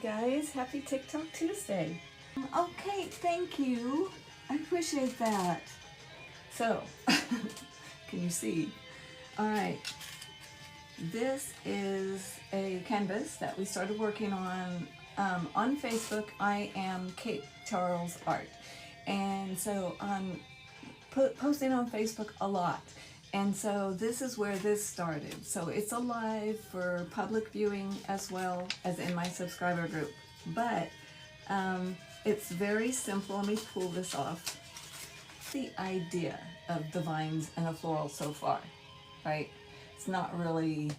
guys. Happy TikTok Tuesday. Okay, thank you. I appreciate that. So, can you see? All right. This is a canvas that we started working on Facebook. I am Kate Charles Art. And so I'm posting on Facebook a lot. And so this is where this started. So it's alive for public viewing as well as in my subscriber group. But it's very simple. Let me pull this off. The idea of the vines and the floral so far, right? It's not really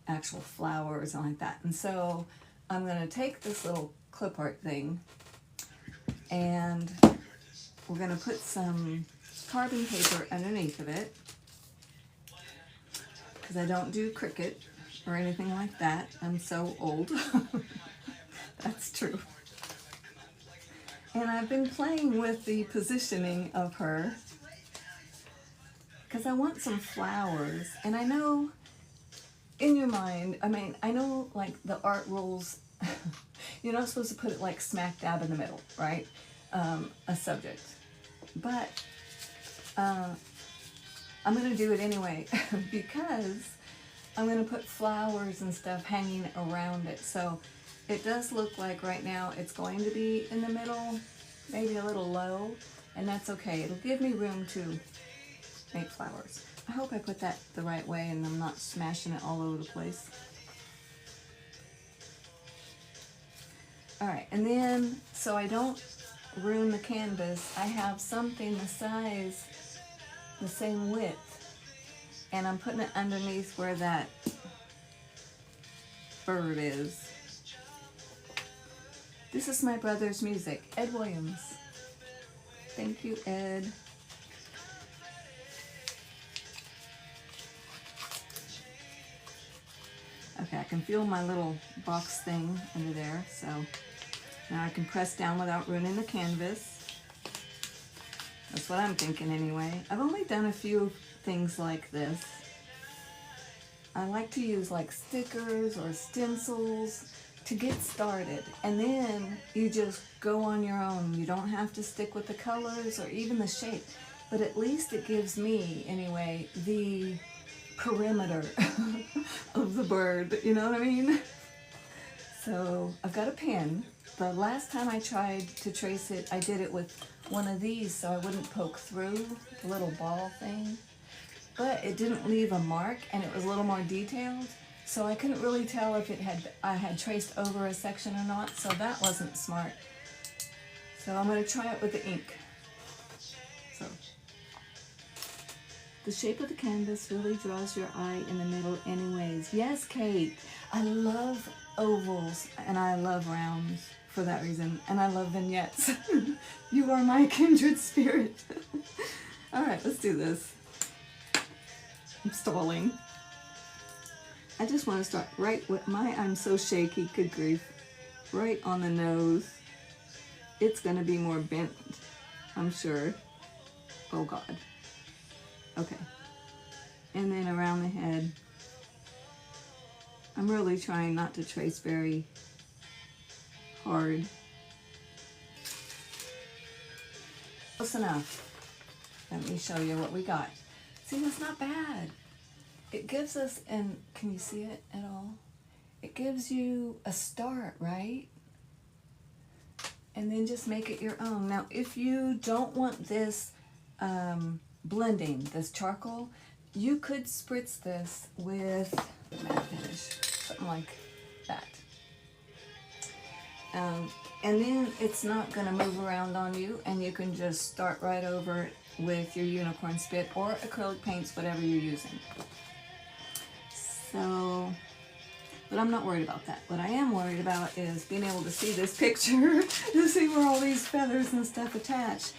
actual flowers and like that. And so I'm going to take this little clip art thing and we're going to put some carbon paper underneath of it, because I don't do Cricut or anything like that. I'm so old. That's true. And I've been playing with the positioning of her because I want some flowers. And I know in your mind, I know like the art rules, you're not supposed to put it like smack dab in the middle, right? A subject. But I'm going to do it anyway because I'm going to put flowers and stuff hanging around it. So it does look like right now it's going to be in the middle, maybe a little low, and that's okay. It'll give me room to make flowers. I hope I put that the right way and I'm not smashing it all over the place. All right, and then so I don't ruin the canvas, I have something the size, the same width, and I'm putting it underneath where that bird is. This is my brother's music, Ed Williams. Thank you, Ed. Okay, I can feel my little box thing under there, so now I can press down without ruining the canvas. That's what I'm thinking anyway. I've only done a few things like this. I like to use like stickers or stencils to get started, and then you just go on your own. You don't have to stick with the colors or even the shape, but at least it gives me anyway the perimeter of the bird, you know what I mean? So I've got a pen. The last time I tried to trace it, I did it with one of these so I wouldn't poke through the little ball thing, but it didn't leave a mark and it was a little more detailed, so I couldn't really tell if I had traced over a section or not, so that wasn't smart. So I'm going to try it with the ink. So the shape of the canvas really draws your eye in the middle anyways. Yes, Kate, I love ovals and I love rounds for that reason, and I love vignettes. You are my kindred spirit. All right, let's do this. I'm stalling. I just want to start right with I'm so shaky, good grief. Right on the nose. It's going to be more bent, I'm sure. Oh God. Okay. And then around the head. I'm really trying not to trace very hard. Close enough. Let me show you what we got. See, that's not bad. It gives us, and can you see it at all? It gives you a start, right? And then just make it your own. Now, if you don't want this blending, this charcoal, you could spritz this with matte finish, something like that. And then it's not going to move around on you, and you can just start right over it with your unicorn spit or acrylic paints, whatever you're using. So, but I'm not worried about that. What I am worried about is being able to see this picture, to see where all these feathers and stuff attach.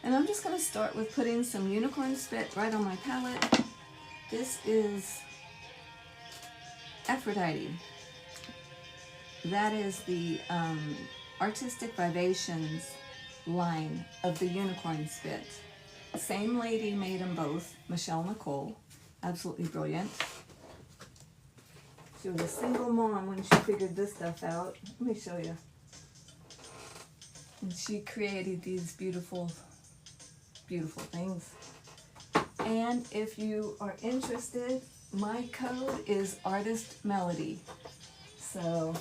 And I'm just going to start with putting some unicorn spit right on my palette. This is Aphrodite. That is the Artistic Vivations line of the unicorn spit. Same lady made them both, Michelle Nicole. Absolutely brilliant. She was a single mom when she figured this stuff out. Let me show you. And she created these beautiful, beautiful things. And if you are interested, my code is Artist Melody. So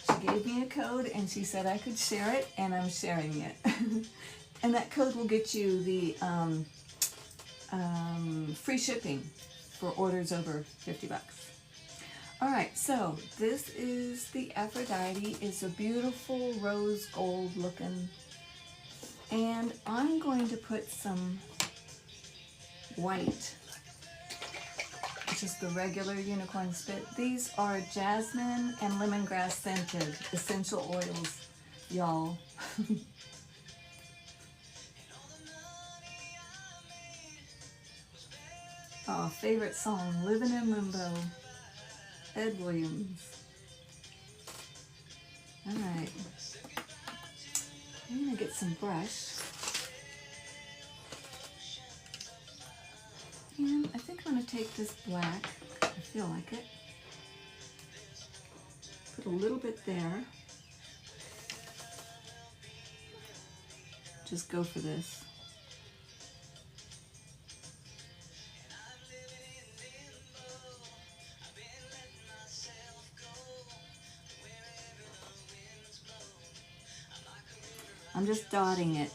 she gave me a code and she said I could share it, and I'm sharing it. And that code will get you the free shipping for orders over 50 bucks. All right, so this is the Aphrodite. It's a beautiful rose gold looking. And I'm going to put some white, which is the regular unicorn spit. These are jasmine and lemongrass scented essential oils, y'all. Oh, favorite song, Living in Limbo, Ed Williams. All right, I'm gonna get some brush. And I think I'm gonna take this black, I feel like it. Put a little bit there. Just go for this. I'm just dotting it.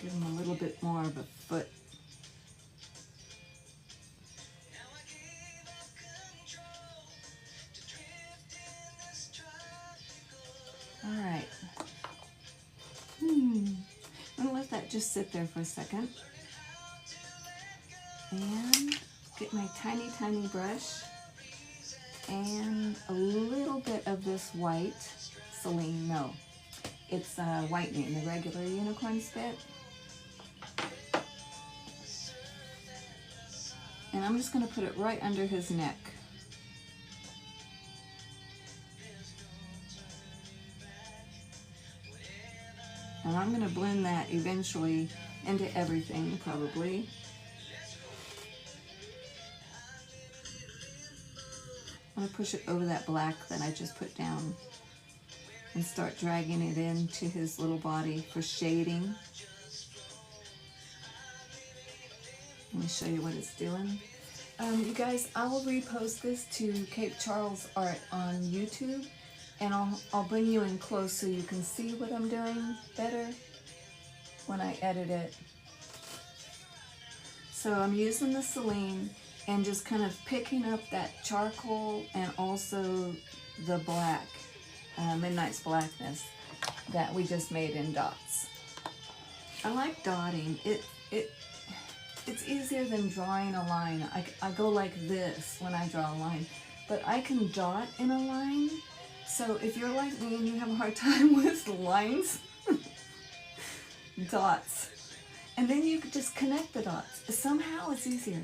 Give him a little bit more of a foot. All right. I'm gonna let that just sit there for a second. And get my tiny, tiny brush and a little bit of this white Celine. No, it's whitening, the regular unicorn spit. And I'm just gonna put it right under his neck. And I'm gonna blend that eventually into everything, probably. I'm gonna push it over that black that I just put down and start dragging it into his little body for shading. Let me show you what it's doing. You guys, I will repost this to Cape Charles Art on YouTube, and I'll bring you in close so you can see what I'm doing better when I edit it. So I'm using the Celine and just kind of picking up that charcoal and also the black, Midnight's Blackness that we just made in dots. I like dotting. It's easier than drawing a line. I go like this when I draw a line, but I can dot in a line. So if you're like me and you have a hard time with lines, dots. And then you could just connect the dots. Somehow it's easier.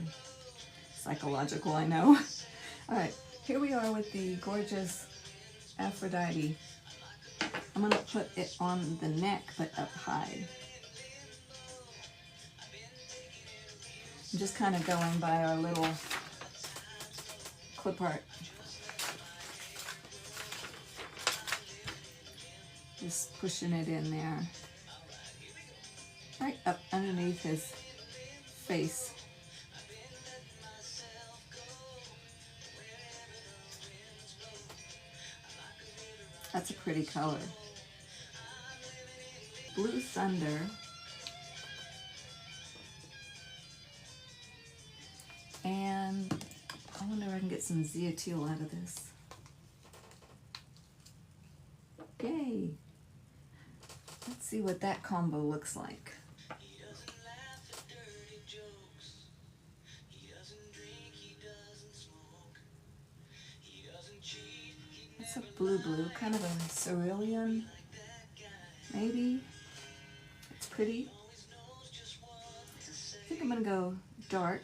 Psychological, I know. All right, here we are with the gorgeous Aphrodite. I'm gonna put it on the neck, but up high. I'm just kind of going by our little clip art. Just pushing it in there. Right up underneath his face. That's a pretty color. Blue Thunder. And I wonder if I can get some Zeotil out of this. Yay! Let's see what that combo looks like. It's a blue, kind of a cerulean, maybe. It's pretty. I think I'm gonna go dark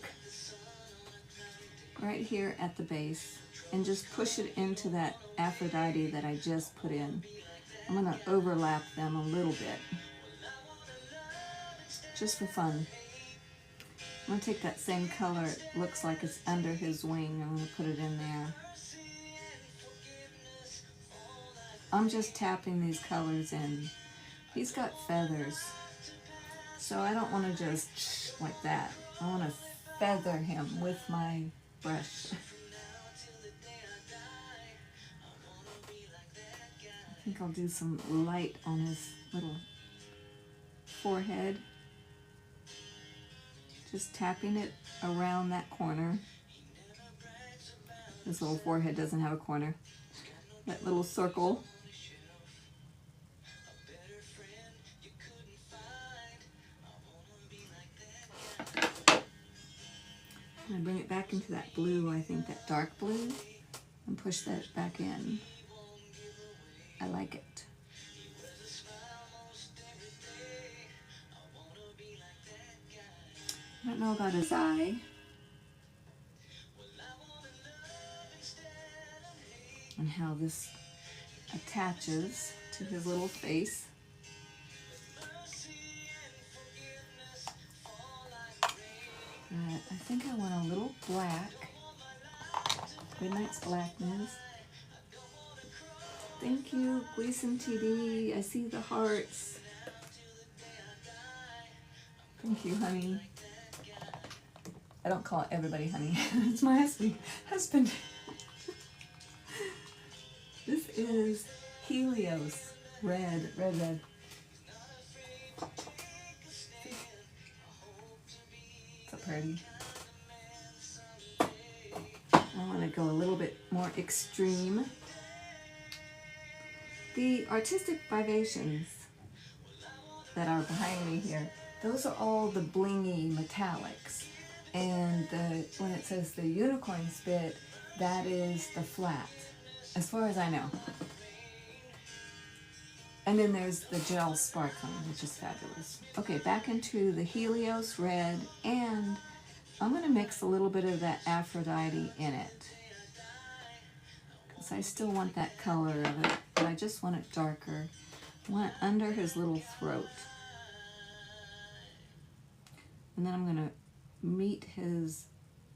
right here at the base. and just push it into that Aphrodite that I just put in. I'm going to overlap them a little bit, just for fun. I'm going to take that same color, it looks like it's under his wing, I'm going to put it in there. I'm just tapping these colors in. He's got feathers, so I don't want to just like that. I want to feather him with my brush. I think I'll do some light on his little forehead. Just tapping it around that corner. This little forehead doesn't have a corner. That little circle. I'm going to bring it back into that blue, I think that dark blue, and push that back in. I like it. I don't know about his eye. And how this attaches to his little face. But I think I want a little black. Midnight's Blackness. Thank you, Gleason TD. I see the hearts. Thank you, honey. I don't call everybody honey. It's my husband. This is Helios. Red. So pretty. I want to go a little bit more extreme. The Artistic Vivations that are behind me here, those are all the blingy metallics. And when it says the unicorn spit, that is the flat, as far as I know. And then there's the gel sparkling, which is fabulous. Okay, back into the Helios red, and I'm going to mix a little bit of that Aphrodite in it. Because I still want that color of it, but I just want it darker. I want it under his little throat. And then I'm going to meet his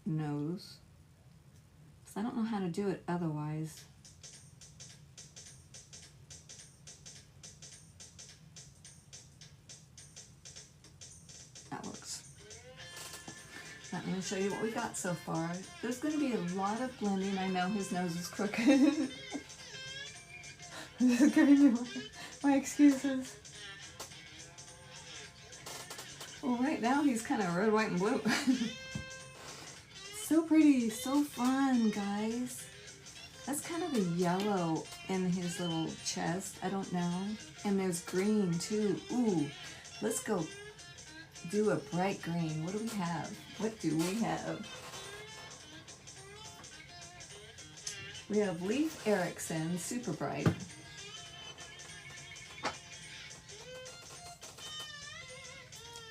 nose. Because I don't know how to do it otherwise. That works. Now, I'm going to show you what we got so far. There's going to be a lot of blending. I know his nose is crooked. I'm just giving you my excuses. Well, right now he's kind of red, white, and blue. So pretty, so fun, guys. That's kind of a yellow in his little chest. I don't know. And there's green too. Ooh, let's go do a bright green. What do we have? What do we have? We have Leif Erikson, super bright.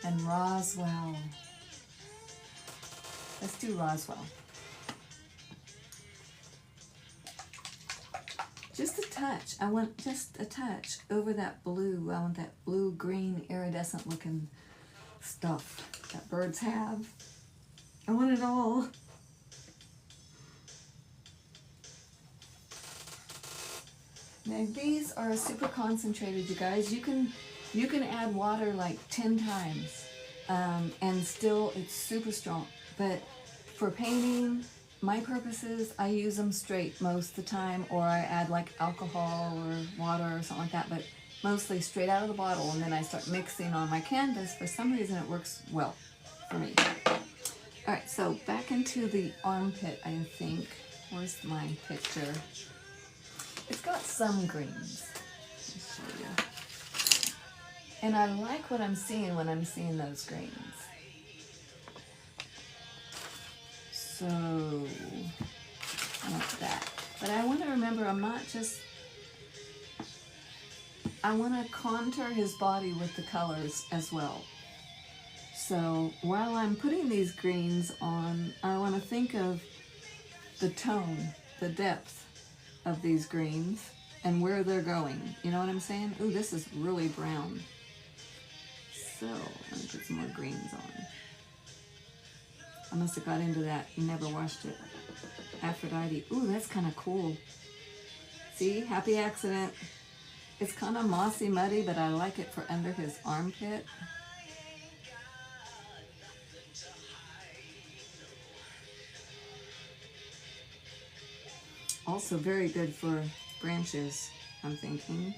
And Roswell. Let's do Roswell. Just a touch. I want just a touch over that blue. I want that blue-green iridescent looking stuff that birds have. I want it all. Now these are super concentrated, you guys. You can add water like 10 times and still it's super strong. But for painting, my purposes, I use them straight most of the time, or I add like alcohol or water or something like that, but mostly straight out of the bottle, and then I start mixing on my canvas. For some reason it works well for me. Alright, so back into the armpit, I think. Where's my picture? It's got some greens. Let me show you. And I like what I'm seeing when I'm seeing those greens. So, I want that. But I want to remember, I'm not just... I want to contour his body with the colors as well. So while I'm putting these greens on, I want to think of the tone the depth of these greens and where they're going. You know what I'm saying? Ooh, this is really brown. So, let me put some more greens on. I must have got into that and never washed it. Aphrodite. Ooh, that's kind of cool. See? Happy accident. It's kind of mossy, muddy, but I like it for under his armpit. Also very good for branches, I'm thinking.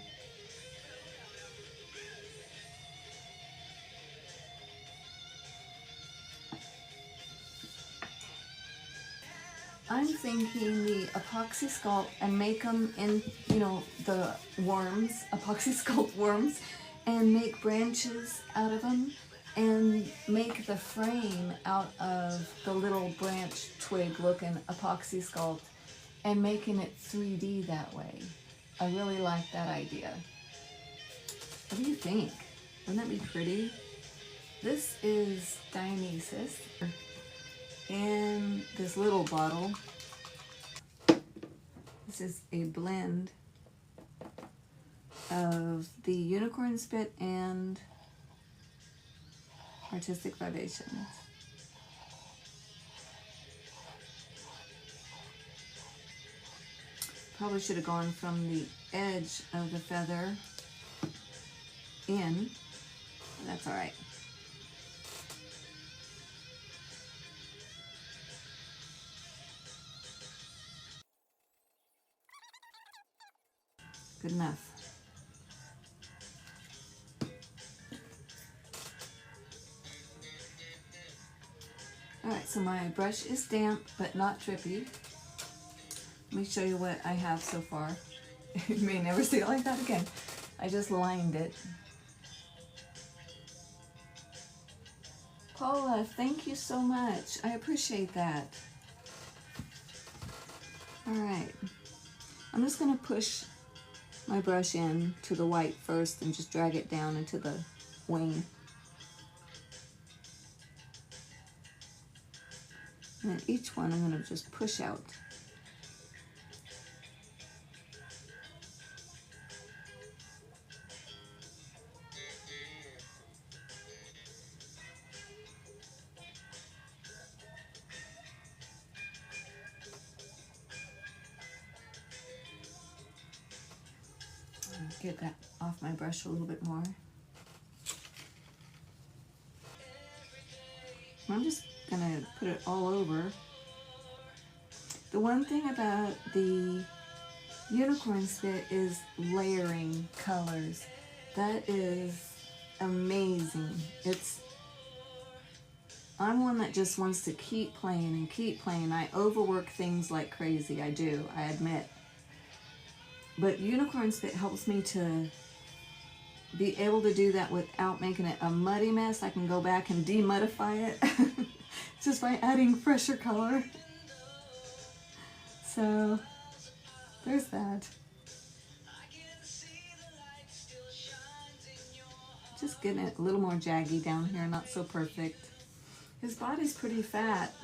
I'm thinking the epoxy sculpt and make them in, you know, the worms, epoxy sculpt worms, and make branches out of them and make the frame out of the little branch twig looking epoxy sculpt and making it 3D that way. I really like that idea. What do you think? Wouldn't that be pretty? This is Dionysus in this little bottle. This is a blend of the Unicorn Spit and Artistic Vibrations. Probably should have gone from the edge of the feather in. That's all right. Good enough. Alright, so my brush is damp but not drippy. Let me show you what I have so far. You may never see it like that again. I just lined it. Paula, thank you so much. I appreciate that. Alright, I'm just going to push my brush in to the white first and just drag it down into the wing. And then each one I'm going to just push out. Get that off my brush a little bit more. I'm just gonna put it all over. The one thing about the Unicorn Spit is layering colors. That is amazing. I'm one that just wants to keep playing and keep playing. I overwork things like crazy. I do, I admit. But Unicorn Spit helps me to be able to do that without making it a muddy mess. I can go back and demudify it just by adding fresher color. So there's that. Just getting it a little more jaggy down here, not so perfect. His body's pretty fat,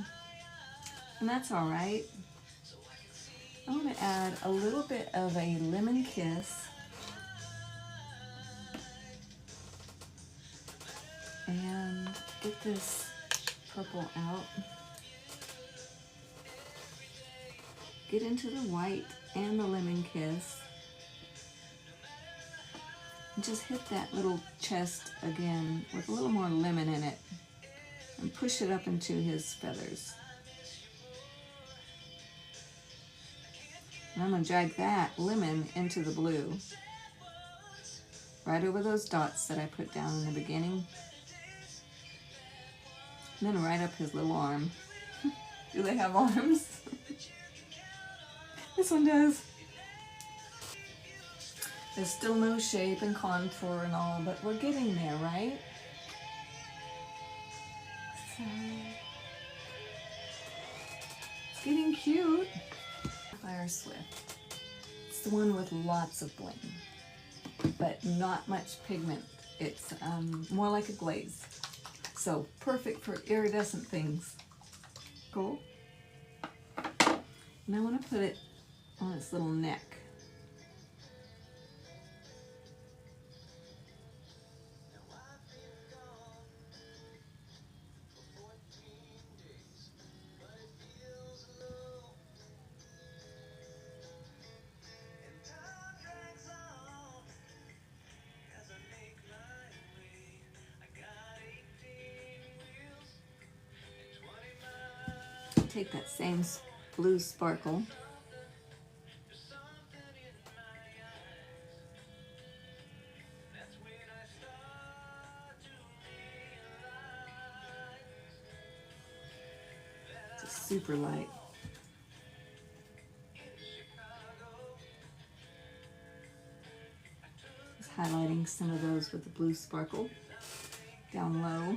and that's all right. I want to add a little bit of a Lemon Kiss and get this purple out. Get into the white and the Lemon Kiss. And just hit that little chest again with a little more lemon in it and push it up into his feathers. And I'm going to drag that lemon into the blue, right over those dots that I put down in the beginning. And then right up his little arm. Do they have arms? This one does. There's still no shape and contour and all, but we're getting there, right? So, it's getting cute. Fire Swift. It's the one with lots of bling, but not much pigment. It's more like a glaze. So perfect for iridescent things. Cool. And I want to put it on its little neck. Take that same blue sparkle. It's super light. Just highlighting some of those with the blue sparkle down low.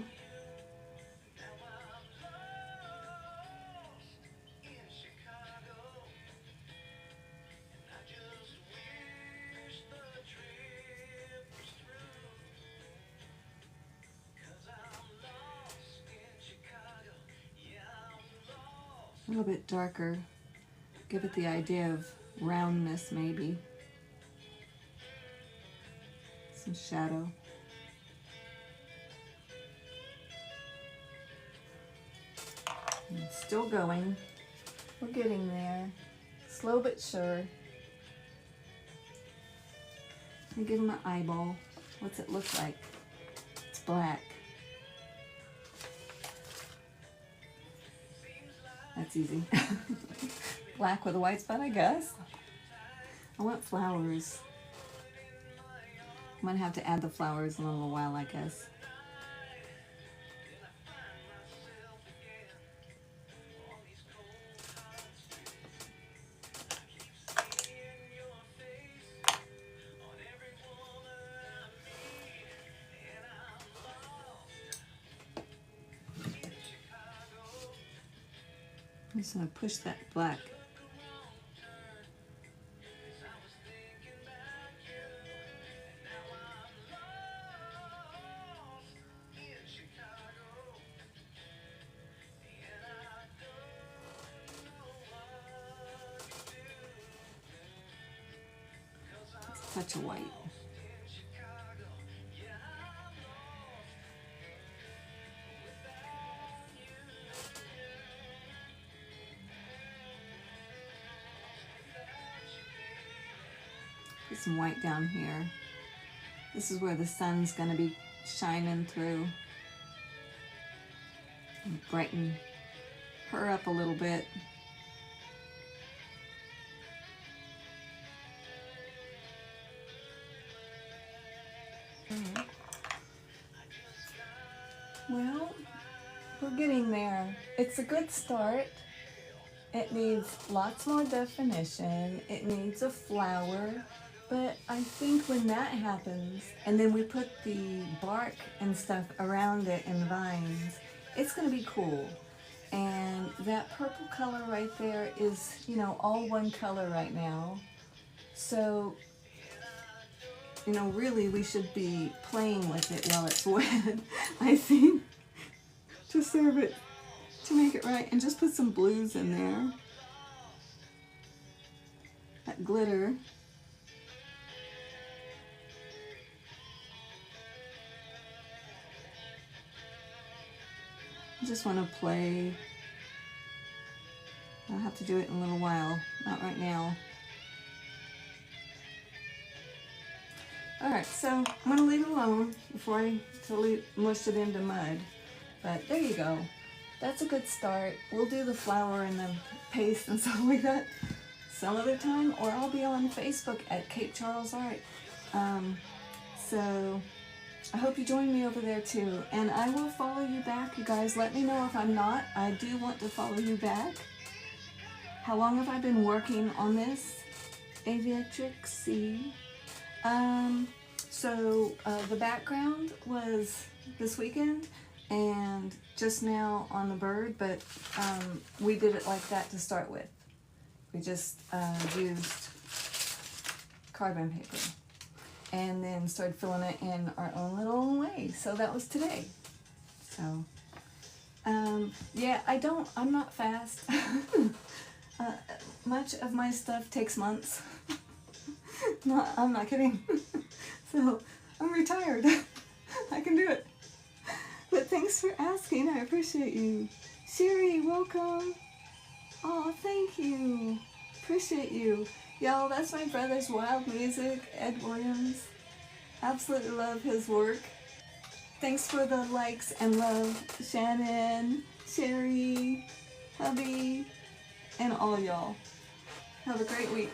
A little bit darker, give it the idea of roundness maybe. Some shadow. And still going, we're getting there, slow but sure. Let me give him an eyeball. What's it look like? It's black. That's easy. Black with a white spot, I guess. I want flowers. I'm gonna have to add the flowers in a little while, I guess. I'm just gonna push that black. Such a white. Put some white down here. This is where the sun's gonna be shining through. And brighten her up a little bit. Well, we're getting there. It's a good start. It needs lots more definition. It needs a flower. But I think when that happens, and then we put the bark and stuff around it and vines, it's going to be cool. And that purple color right there is, you know, all one color right now. So, you know, really we should be playing with it while it's wet, I think, to serve it, to make it right. And just put some blues in there. That glitter. I just want to play. I'll have to do it in a little while, not right now. Alright, so I'm going to leave it alone before I totally mush it into mud. But there you go. That's a good start. We'll do the flower and the paste and stuff like that some other time, or I'll be on Facebook at Kate Charles Art. So I hope you join me over there too, and I will follow you back, you guys. Let me know if I'm not. I do want to follow you back. How long have I been working on this? Aviatrix C. So the background was this weekend and just now on the bird, but we did it like that to start with. We just used carbon paper and then started filling it in our own little way. So that was today. So yeah, I'm not fast. much of my stuff takes months. No, I'm not kidding. So I'm retired. I can do it. But thanks for asking. I appreciate you. Sherry, welcome. Oh, thank you. Appreciate you. Y'all, that's my brother's Wild Music, Ed Williams. Absolutely love his work. Thanks for the likes and love, Shannon, Sherry, hubby, and all y'all. Have a great week.